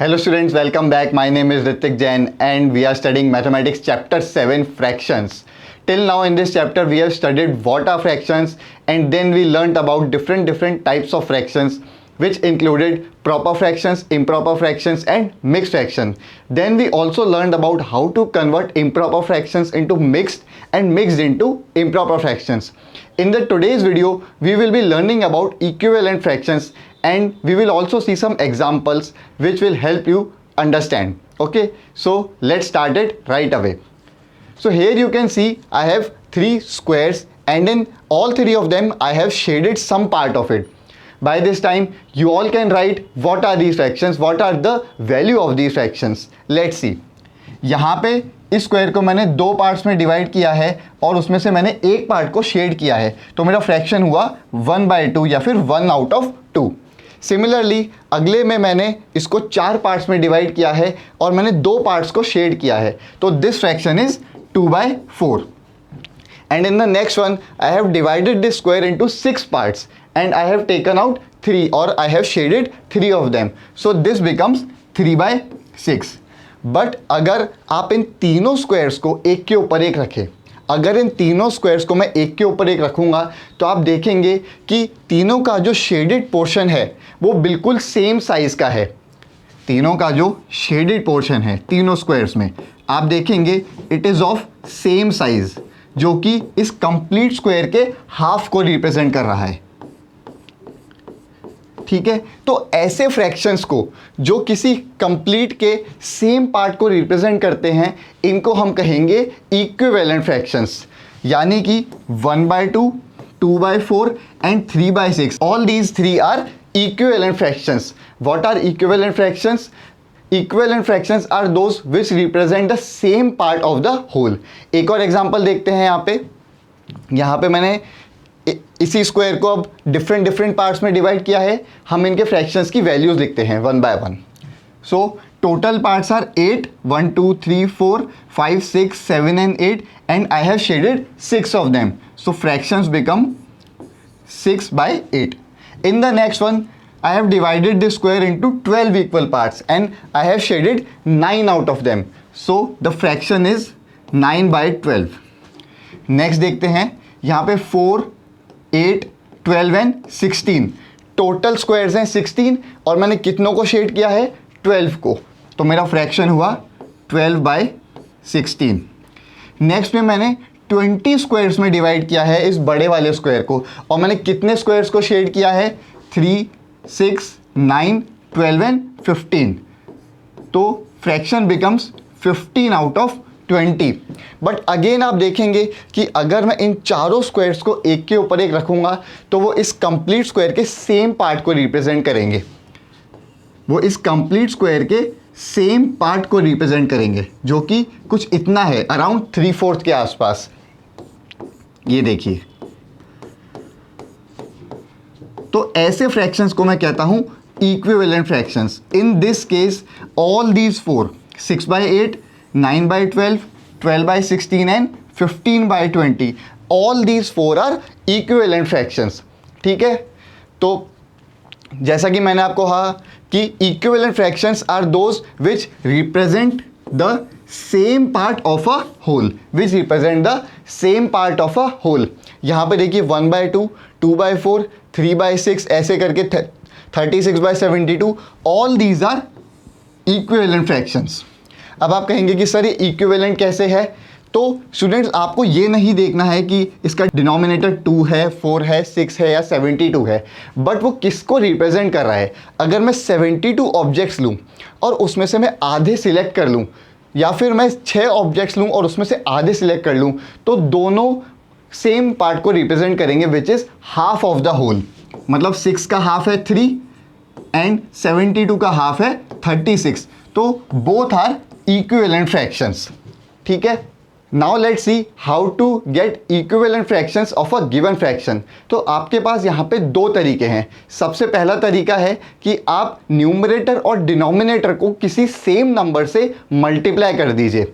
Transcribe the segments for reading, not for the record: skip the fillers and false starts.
Hello students, welcome back. My name is Ritik Jain and we are studying Mathematics Chapter 7 Fractions. Till now in this chapter we have studied what are fractions and then we learnt about different types of fractions which included proper fractions, improper fractions and mixed fractions. Then we also learned about how to convert improper fractions into mixed and mixed into improper fractions. In the today's video we will be learning about equivalent fractions and we will also see some examples which will help you understand. Okay, so let's start it right away. So here you can see I have three squares and in all three of them I have shaded some part of it. By this time you all can write what are these fractions, what are the value of these fractions. Let's see. यहाँ पे इस square को मैंने दो parts में divide किया है और उसमें से मैंने एक पार्ट को शेड किया है, तो मेरा फ्रैक्शन हुआ 1/2 या फिर 1 out of 2. सिमिलरली अगले में मैंने इसको चार पार्ट्स में डिवाइड किया है और मैंने दो पार्ट्स को शेड किया है, तो this fraction is 2/4. And in the next one I have divided this square into 6 parts and I have taken out 3 or I have shaded 3 of them, so this becomes 3/6. But अगर आप इन तीनों squares को एक के ऊपर एक रखें, अगर इन तीनों स्क्वायर्स को मैं एक के ऊपर एक रखूँगा तो आप देखेंगे कि तीनों का जो शेडेड पोर्शन है वो बिल्कुल सेम साइज़ का है. तीनों का जो शेडेड पोर्शन है तीनों स्क्वायर्स में आप देखेंगे it is of same size, जो कि इस कंप्लीट स्क्वायर के हाफ को रिप्रेजेंट कर रहा है. ठीक है, तो ऐसे फ्रैक्शंस को जो किसी कंप्लीट के सेम पार्ट को रिप्रेजेंट करते हैं इनको हम कहेंगे इक्विवेलेंट फ्रैक्शंस. यानी कि 1/2, 2/4 and 3/6, all these three are equivalent fractions. What are equivalent fractions? Equivalent fractions are those which represent the same part of the whole. एक और एग्जांपल देखते हैं. यहाँ पे मैंने इसी स्क्वायर को अब डिफरेंट पार्ट्स में डिवाइड किया है. हम इनके फ्रैक्शंस की वैल्यूज लिखते हैं 1 by 1. So total parts are 8, 1 2 3 4 5 6 7 and 8 and I have shaded 6 of them, so fractions become 6/8. In the next one I have divided this square into 12 equal parts and I have shaded 9 out of them, so the fraction is 9/12. Next देखते हैं. यहाँ पे 4, 8, 12 and 16 total squares हैं 16 और मैंने कितनों को shade किया है 12 को, तो मेरा फ्रैक्शन हुआ 12/16. नेक्स्ट में मैंने 20 स्क्वायर्स में डिवाइड किया है इस बड़े वाले स्क्वायर को और मैंने कितने स्क्वायर्स को शेड किया है 3, 6, 9, 12 एंड 15, तो fraction becomes 15 out of 20. But again आप देखेंगे कि अगर मैं इन चारों स्क्वायर्स को एक के ऊपर एक रखूँगा तो वो इस कंप्लीट स्क्वायर के सेम पार्ट को रिप्रेजेंट करेंगे. वो इस कंप्लीट स्क्वायर के सेम पार्ट को रिप्रेजेंट करेंगे, जो कि कुछ इतना है, अराउंड 3/4 के आसपास. ये देखिए, तो ऐसे फ्रैक्शंस को मैं कहता हूँ equivalent fractions. In this case all these 4, 6/8, 9/12, 12/16 and 15/20, all these 4 are equivalent fractions. ठीक है, तो जैसा कि मैंने आपको कहा कि equivalent fractions are those which represent the same part of a whole, which represent the same part of a whole. यहाँ पे देखिए 1/2, 2/4, 3/6 ऐसे करके 36/72, all these are equivalent fractions. अब आप कहेंगे कि सर ये इक्विवेलेंट कैसे है? तो स्टूडेंट्स आपको ये नहीं देखना है कि इसका डिनोमिनेटर 2 है, 4 है, 6 है या 72 है, बट वो किसको रिप्रेजेंट कर रहा है. अगर मैं 72 ऑब्जेक्ट्स लूँ और उसमें से मैं आधे सिलेक्ट कर लूँ, या फिर मैं 6 ऑब्जेक्ट्स लूँ और उसमें से आधे सिलेक्ट कर लूँ, तो दोनों सेम पार्ट को रिप्रेजेंट करेंगे which is half of the whole. मतलब 6 का हाफ है 3 एंड 72 का हाफ है 36, तो बोथ आर इक्विवेलेंट फ्रैक्शंस. ठीक है, now let's see how to get equivalent fractions of a given fraction. तो आपके पास यहाँ पे दो तरीके हैं. सबसे पहला तरीका है कि आप न्यूमरेटर और डिनोमिनेटर को किसी सेम नंबर से मल्टीप्लाई कर दीजिए.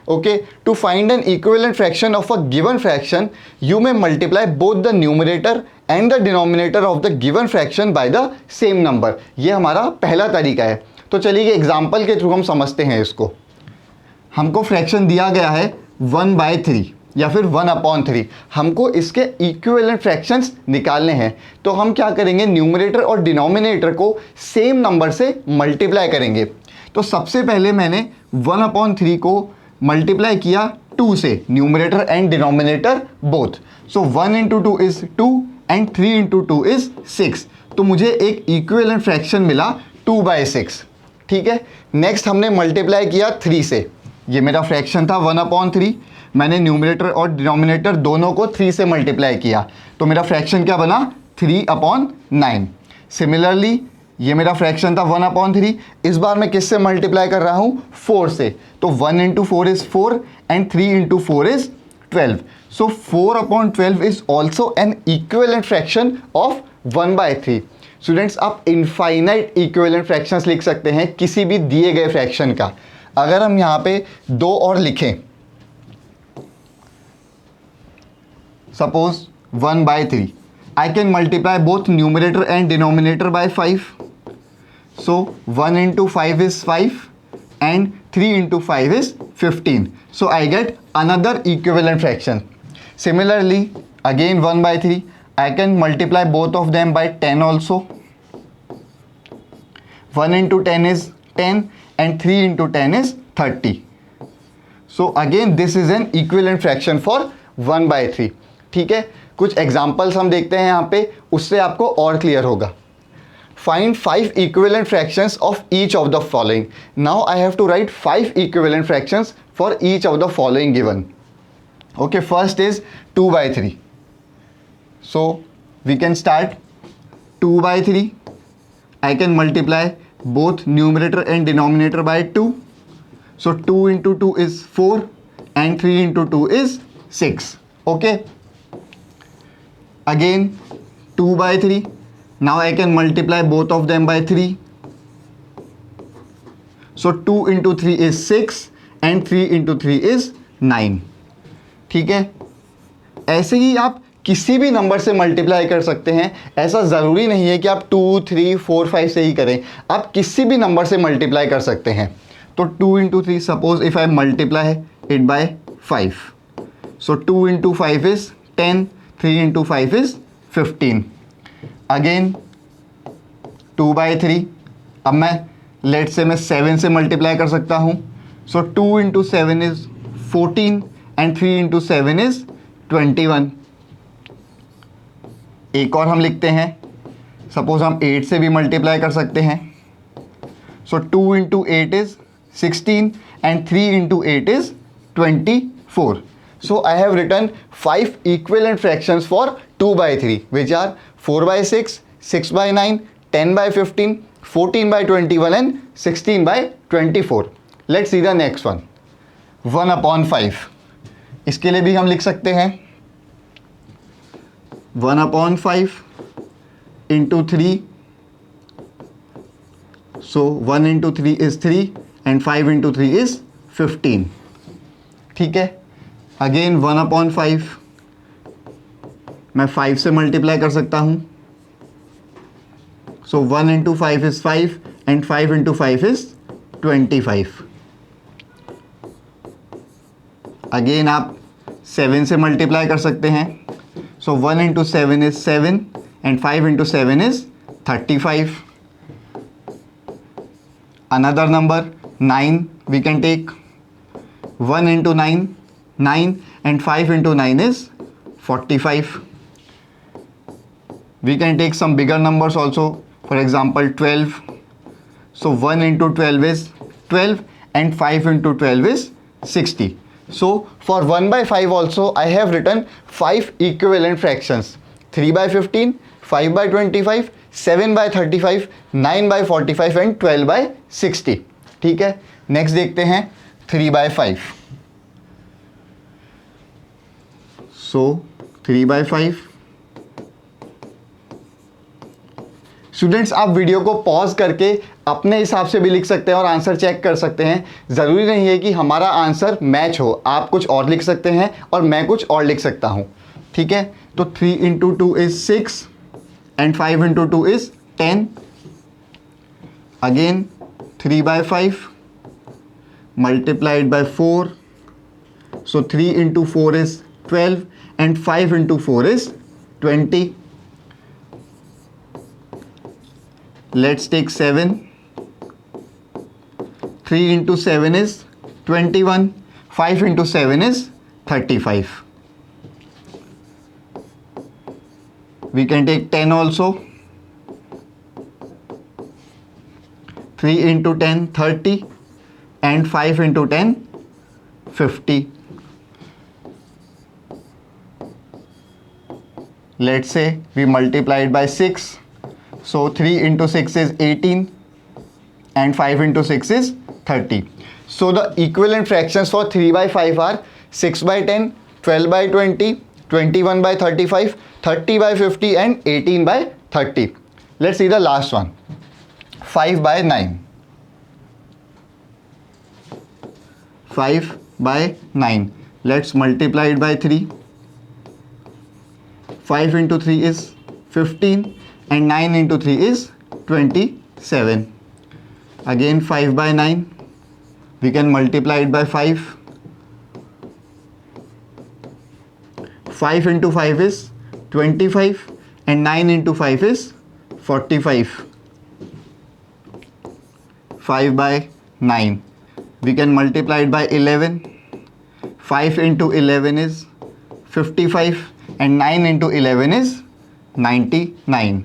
Okay, to find an equivalent fraction of a given fraction you may multiply both the numerator and the denominator of the given fraction by the same number. ये हमारा पहला तरीका है. तो चलिए एग्जाम्पल के थ्रू हम समझते हैं इसको। हमको फ्रैक्शन दिया गया है 1/3 या फिर 1/3। हमको इसके इक्विवेलेंट फ्रैक्शंस निकालने हैं, तो हम क्या करेंगे, न्यूमरेटर और डिनोमिनेटर को सेम नंबर से मल्टीप्लाई करेंगे। तो सबसे पहले मैंने 1/3 को मल्टीप्लाई किया 2 से, numerator and denominator both. So 1 × 2 is 2 and 3 × 2 is 6। तो मुझे एक इक्विवेलेंट फ्रैक्शन मिला 2/6। ठीक है, नेक्स्ट हमने मल्टीप्लाई किया 3 से। ये मेरा फ्रैक्शन था 1/3, मैंने न्यूमरेटर और डिनोमिनेटर दोनों को 3 से मल्टीप्लाई किया, तो मेरा फ्रैक्शन क्या बना, 3/9। सिमिलरली ये मेरा फ्रैक्शन था 1/3, इस बार मैं किससे मल्टीप्लाई कर रहा हूँ, 4 से। तो 1 × 4 is 4 and 3 × 4 is 12। So 4/12 is also an equivalent fraction of 1/3। Students, आप इनफाइनाइट इक्विवेलेंट फ्रैक्शंस लिख सकते हैं किसी भी दिए गए फ्रैक्शन का। अगर हम यहाँ पे 2 और लिखें, suppose 1/3, I can multiply both numerator and denominator by 5. So 1 × 5 is 5 and 3 × 5 is 15. So I get another equivalent fraction. Similarly, again 1/3, I can multiply both of them by 10 also. 1 × 10 is 10 and 3 × 10 is 30. So again this is an equivalent fraction for 1/3. ठीक है, कुछ examples हम देखते हैं यहाँ पे, उससे आपको और क्लियर होगा। Find 5 equivalent fractions of each of the following. Now I have to write 5 equivalent fractions for each of the following given. Okay, first is 2/3। So we can start 2/3। I can multiply both numerator and denominator by 2। So 2 × 2 is 4 and 3 × 2 is 6। Okay, again 2/3. now I can multiply both of them by 3. so 2 × 3 is 6 and 3 × 3 is 9. ठीक है, ऐसे ही आप किसी भी number से multiply कर सकते हैं। ऐसा ज़रूरी नहीं है कि आप 2, 3, 4, 5 से ही करें, आप किसी भी नंबर से मल्टीप्लाई कर सकते हैं। तो 2 × 3, suppose if I multiply it by 5, so 2 × 5 is 10, 3 × 5 is 15. Again 2/3, अब मैं लेट से मैं 7 से मल्टीप्लाई कर सकता हूँ। सो 2 × 7 इज 14 एंड 3 × 7 इज 21। एक और हम लिखते हैं, सपोज हम 8 से भी मल्टीप्लाई कर सकते हैं। सो 2 × 8 is 16 and 3 × 8 is 24. So I have written 5 equivalent fractions for 2/3, which are 4/6, 6/9, 10/15, 14/21 and 16/24. Let's see the next one. 1/5. इसके लिए भी हम लिख सकते हैं 1/5 × 3. So 1 × 3 is 3 and 5 × 3 is 15. ठीक है, अगेन 1/5 मैं 5 से मल्टीप्लाई कर सकता हूँ। So 1 × 5 is 5 and 5 × 5 is 25। Again आप 7 से मल्टीप्लाई कर सकते हैं। So 1 × 7 is 7 and 5 × 7 is 35। Another number 9 we can take. 1 × 9, 9 and 5 × 9 is 45. We can take some bigger numbers also, for example 12. So 1 × 12 is 12 and 5 × 12 is 60. So for 1/5 also I have written 5 equivalent fractions: 3/15, 5/25, 7/35, 9/45 and 12/60. ठीक है, next देखते हैं 3/5. So 3/5. Students, आप video को pause करके अपने हिसाब से भी लिख सकते हैं और आंसर चेक कर सकते हैं। ज़रूरी नहीं है कि हमारा आंसर मैच हो, आप कुछ और लिख सकते हैं और मैं कुछ और लिख सकता हूँ। ठीक है, तो 3 × 2 is 6 and 5 × 2 is 10. Again 3/5 multiplied by 4. So 3 into 4 is 12 and 5 into 4 is 20. Let's take 7. 3 into 7 is 21. 5 into 7 is 35. We can take 10 also. 3 into 10, 30, and 5 into 10, 50. Let's say we multiply it by 6. So 3 into 6 is 18 and 5 into 6 is 30. So the equivalent fractions for 3/5 are 6/10, 12/20, 21/35, 30/50 and 18/30. Let's see the last one. 5/9. 5/9. Let's multiply it by 3. 5 into 3 is 15 and 9 into 3 is 27. Again 5/9. We can multiply it by 5. 5 into 5 is 25 and 9 into 5 is 45. 5/9. We can multiply it by 11. 5 into 11 is 55 and 9 into 11 is 99.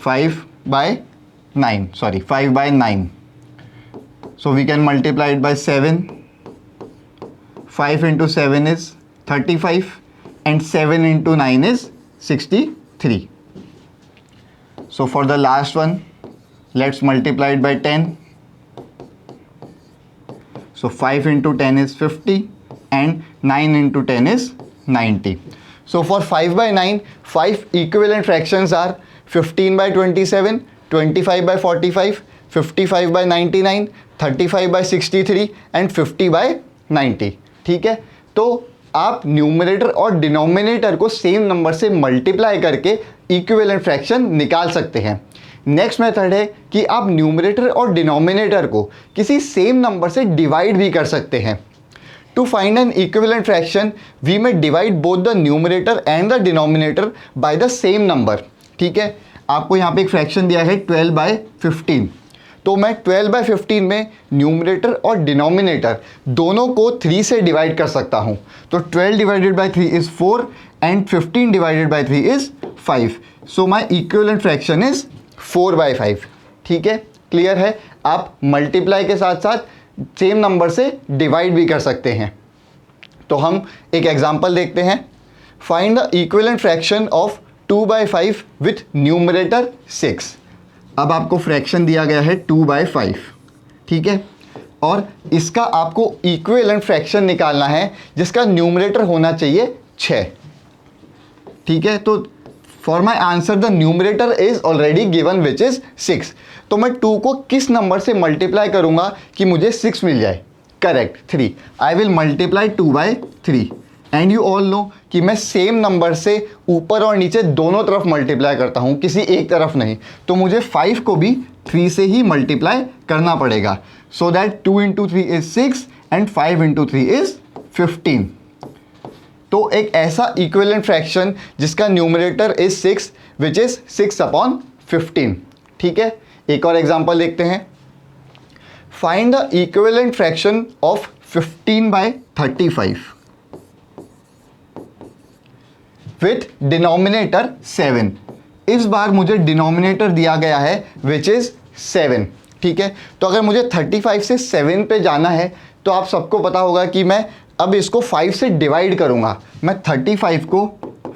5/9. So we can multiply it by 7. 5 into 7 is 35 and 7 into 9 is 63. So for the last one, let's multiply it by 10. So 5 into 10 is 50 and 9 into 10 is 90. So for 5/9, 5 equivalent fractions are 15/27, 25/45, 55/99, 35/63 and 50/90. ठीक है, तो आप numerator और denominator को same number से multiply करके equivalent fraction निकाल सकते हैं. नेक्स्ट मेथड है कि आप न्यूमरेटर और डिनोमिनेटर को किसी सेम नंबर से डिवाइड भी कर सकते हैं. To find an equivalent fraction we में divide both the numerator and the denominator by the same number. ठीक है, आपको यहाँ पे एक फ्रैक्शन दिया है 12/15. तो मैं 12/15 में न्यूमरेटर और डिनोमिनेटर दोनों को 3 से डिवाइड कर सकता हूँ. तो 12 divided by 3 is 4 and 15 divided by 3 is 5. So my equivalent fraction is 4/5. ठीक है, क्लियर है. आप मल्टीप्लाई के साथ साथ सेम नंबर से डिवाइड भी कर सकते हैं. तो हम एक एग्जांपल देखते हैं. Find the equivalent fraction of 2/5 with numerator 6. अब आपको फ्रैक्शन दिया गया है 2/5. ठीक है, और इसका आपको इक्विवेलेंट फ्रैक्शन निकालना है जिसका न्यूमरेटर होना चाहिए 6. ठीक है, तो for my answer the numerator is already given which is 6. तो मैं 2 को किस नंबर से मल्टीप्लाई करूंगा कि मुझे 6 मिल जाए? Correct, 3. I will multiply 2/3. And you all know कि मैं सेम नंबर से ऊपर और नीचे दोनों तरफ मल्टीप्लाई करता हूँ, किसी एक तरफ नहीं. तो मुझे 5 को भी 3 से ही मल्टीप्लाई करना पड़ेगा. So that 2 into 3 is 6 and 5 into 3 is 15. तो एक ऐसा इक्विवेलेंट फ्रैक्शन जिसका न्यूमरेटर इज 6 विच इज 6/15. ठीक है, एक और एग्जांपल देखते हैं. Find the equivalent fraction of 15/35 with denominator 7. इस बार मुझे डिनोमिनेटर दिया गया है विच इज 7. ठीक है, तो अगर मुझे 35 से 7 पे जाना है तो आप सबको पता होगा कि मैं अब इसको 5 से डिवाइड करूंगा. मैं 35 को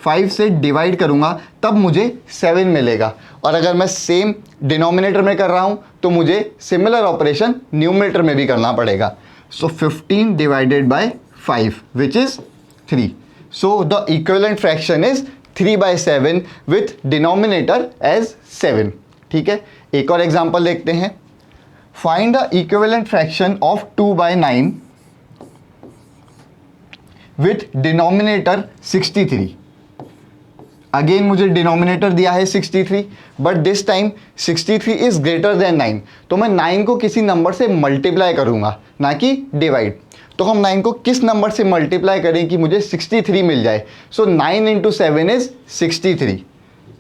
5 से डिवाइड करूंगा तब मुझे 7 मिलेगा. और अगर मैं सेम डिनोमिनेटर में कर रहा हूं तो मुझे सिमिलर ऑपरेशन न्यूमरेटर में भी करना पड़ेगा. सो 15 divided by 5 which is 3. So the equivalent fraction is 3/7 with denominator as 7. ठीक है, एक और एग्जांपल देखते हैं. Find the equivalent fraction of 2/9 with denominator 63. Again मुझे डिनोमिनेटर दिया है 63, but this time 63 is greater than 9, तो मैं 9 को किसी नंबर से मल्टीप्लाई करूंगा, ना कि डिवाइड। तो हम 9 को किस नंबर से मल्टीप्लाई करें कि मुझे 63 मिल जाए? सो 9 into 7 is 63,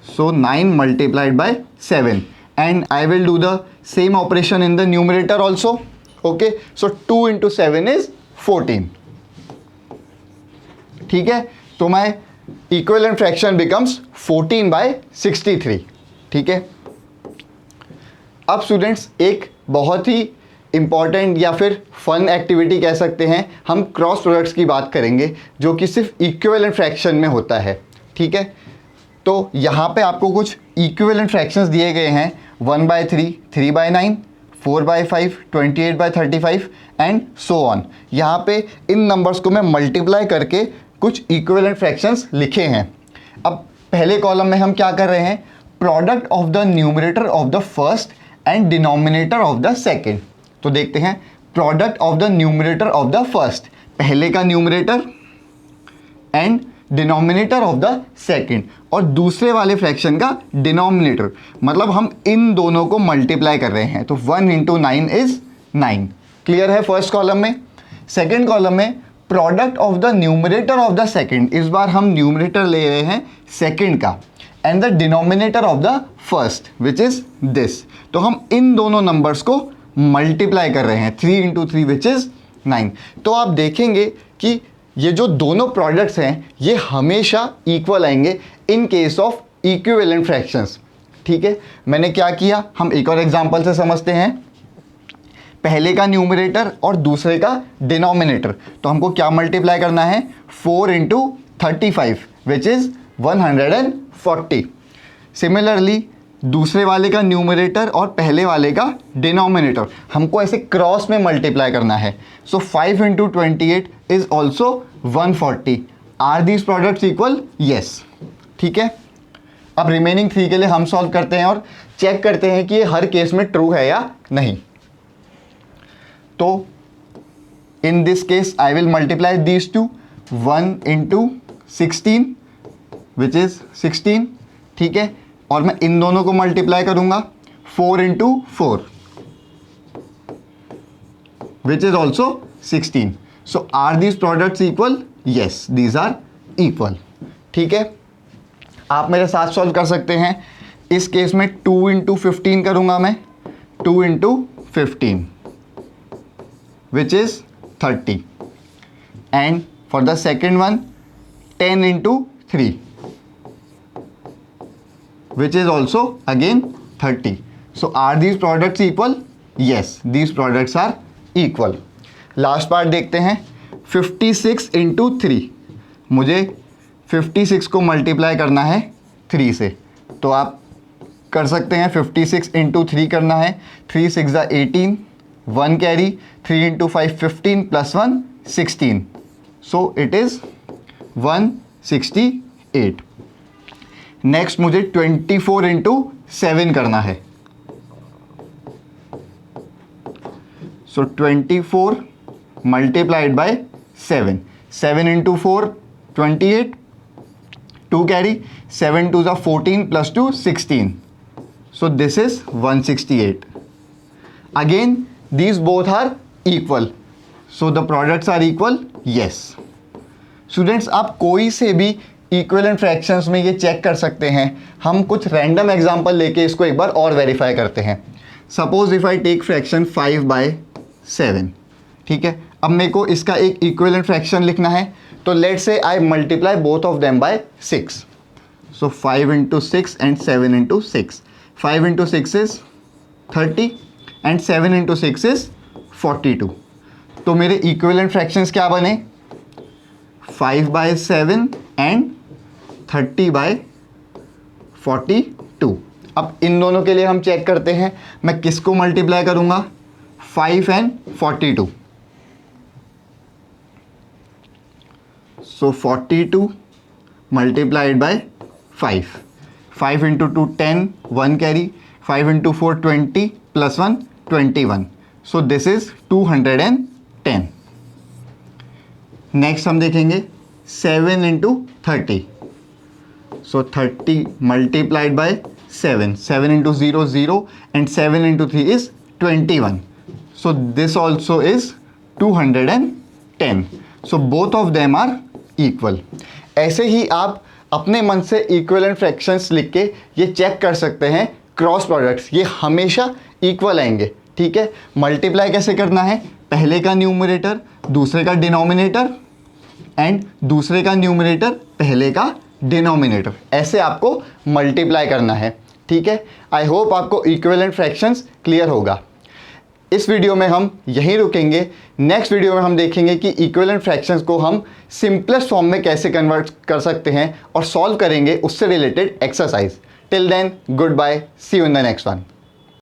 so 9 multiplied by 7, and I will do the same operation in the numerator also. Okay, so 2 into 7 is 14। ठीक है, तो माई इक्विवेलेंट फ्रैक्शन बिकम्स 14 बाय 63। ठीक है, अब स्टूडेंट्स एक बहुत ही इंपॉर्टेंट या फिर फन एक्टिविटी कह सकते हैं, हम क्रॉस प्रोडक्ट्स की बात करेंगे जो कि सिर्फ इक्विवेलेंट फ्रैक्शन में होता है। ठीक है, तो यहाँ पे आपको कुछ इक्विवेलेंट फ्रैक्शंस दिए गए हैं, 1/3, 3/9, 4/5, 28/35 एंड सो ऑन। यहाँ पे इन नंबर्स को मैं मल्टीप्लाई करके कुछ इक्विवेलेंट फ्रैक्शंस लिखे हैं। अब पहले कॉलम में हम क्या कर रहे हैं? Product of the numerator of the first and denominator of the second. तो देखते हैं, product of the numerator of the first, पहले का numerator, and denominator of the second, और दूसरे वाले फ्रैक्शन का डिनोमिनेटर, मतलब हम इन दोनों को मल्टीप्लाई कर रहे हैं। तो 1 इंटू 9 इज 9। क्लियर है फर्स्ट कॉलम में। सेकेंड कॉलम में product of the numerator of the second, इस बार हम न्यूमरेटर ले रहे हैं सेकेंड का, and the denominator of the first which is this. तो हम इन दोनों नंबर्स को मल्टीप्लाई कर रहे हैं, 3 इंटू 3 विच इज 9। तो आप देखेंगे कि ये जो दोनों प्रोडक्ट्स हैं ये हमेशा इक्वल आएंगे in case of equivalent fractions. ठीक है, मैंने क्या किया, हम एक और एग्जांपल से समझते हैं। पहले का न्यूमरेटर और दूसरे का डिनोमिनेटर, तो हमको क्या मल्टीप्लाई करना है? 4 इंटू 35 विच इज 140। सिमिलरली दूसरे वाले का न्यूमरेटर और पहले वाले का डिनोमिनेटर हमको ऐसे क्रॉस में मल्टीप्लाई करना है। So 5 into 28 is also 140। Are these products equal? Yes. ठीक है, अब रिमेनिंग 3 के लिए हम सॉल्व करते हैं और चेक करते हैं कि ये हर केस में ट्रू है या नहीं। तो in this case I will multiply these two, 1 into 16 which is 16। ठीक है, और मैं इन दोनों को मल्टीप्लाई करूंगा, 4 into 4 which is also 16। So are these products equal? Yes, these are equal. ठीक है, आप मेरे साथ सॉल्व कर सकते हैं। इस केस में 2 इंटू 15 करूंगा मैं, 2 into 15 which is 30, and for the second one 10 into 3 which is also again 30. So are these products equal? Yes, these products are equal. Last part देखते हैं, 56 इंटू 3, मुझे 56 को मल्टीप्लाई करना है 3 से, तो आप कर सकते हैं। 56 इंटू 3 करना है, 3 6 18, 1 carry, 3 into 5 15 plus 1 16, so it is 168। Next मुझे 24 इंटू 7 करना है, सो 24 multiplied by 7, 7 into 4 28, 2 carry, 7 2 14 plus 2 16, so this is 168. Again these both are equal, so the products are equal. Yes. Students, आप कोई से भी इक्विवेलेंट फ्रैक्शंस में ये चेक कर सकते हैं। हम कुछ रैंडम एग्जांपल लेके इसको एक बार और वेरीफाई करते हैं। Suppose if I take fraction 5/7, ठीक है, अब मेरे को इसका एक इक्विवेलेंट फ्रैक्शन लिखना है, तो let's say I multiply both of them by 6, so 5 into 6 and 7 into 6, 5 into 6 is 30 and 7 into 6 is 42। तो मेरे इक्विवेलेंट फ्रैक्शंस क्या बने? 5/7 एंड 30/42। अब इन दोनों के लिए हम चेक करते हैं, मैं किसको मल्टीप्लाई करूंगा? 5 and 42, so 42 multiplied by 5, 5 into 2 10, 1 carry, 5 into 4 20 plus 1 21, so this is 210। Next हम देखेंगे 7 into 30, So 30 multiplied by 7. 7 into 0, 0, and 7 into 3 is 21. So this also is 210. So both of them are equal. ऐसे ही आप अपने मन से equivalent fractions लिख के ये चेक कर सकते हैं क्रॉस प्रोडक्ट्स, ये हमेशा इक्वल आएंगे, ठीक है। मल्टीप्लाई कैसे करना है, पहले का न्यूमरेटर दूसरे का डिनोमिनेटर एंड दूसरे का न्यूमरेटर पहले का डिनोमिनेटर, ऐसे आपको मल्टीप्लाई करना है, ठीक है। आई होप आपको इक्विवेलेंट फ्रैक्शंस क्लियर होगा। इस वीडियो में हम यहीं रुकेंगे। नेक्स्ट वीडियो में हम देखेंगे कि इक्विवेलेंट फ्रैक्शंस को हम सिंपलेस्ट फॉर्म में कैसे कन्वर्ट कर सकते हैं और सॉल्व करेंगे उससे related exercise. Till then, goodbye, see you in the next one.